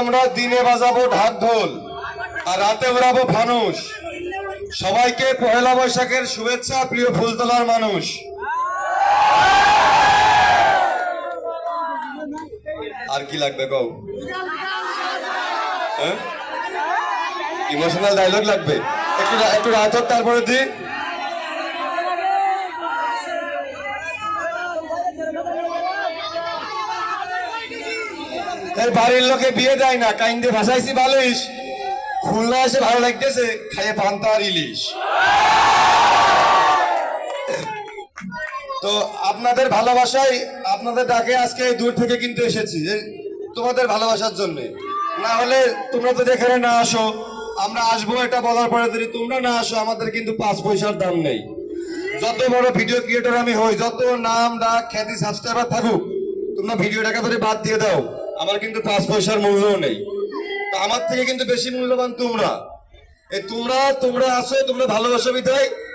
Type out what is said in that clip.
আমরা দিনে বাজাবো ঢাক ঢোল আর রাতে উড়াবো ফানুস। সবাইকে পহেলা বৈশাখের শুভেচ্ছা প্রিয় ফুলতলার মানুষ। আর কি লাগবে কও? ইমোশনাল ডায়লগ লাগবে? একটু রাত হোক তারপরে দি। বাড়ির লোকে বিয়ে দেয় না, কাইন্দে ভাসাইছি বালিশ, খুলনা এসে ভালো লাগতেছে, খাইয়ে পান্তা আর ইলিশ। তো আপনাদের ভালোবাসায়, আপনাদের ডাকে আজকে দূর থেকে কিন্তু এসেছি তোমাদের ভালোবাসার জন্য। না হলে তোমরা যদি এখানে না আসো, আমরা আসবো এটা বলার পরে যদি তোমরা না আসো, আমাদের কিন্তু 5 পয়সার দাম নেই। যত বড় ভিডিও ক্রিয়েটর আমি হই, যত নাম ডাক খ্যাতি সাবস্ক্রাইবার থাকুক, তোমরা ভিডিওটাকে ধরে বাদ দিয়ে দাও, আমার কিন্তু 5 পয়সার মূল্যও নেই। তো আমার থেকে কিন্তু বেশি মূল্যবান তোমরা। এই তোমরা আসো, তোমরা ভালোবাসো বিধায়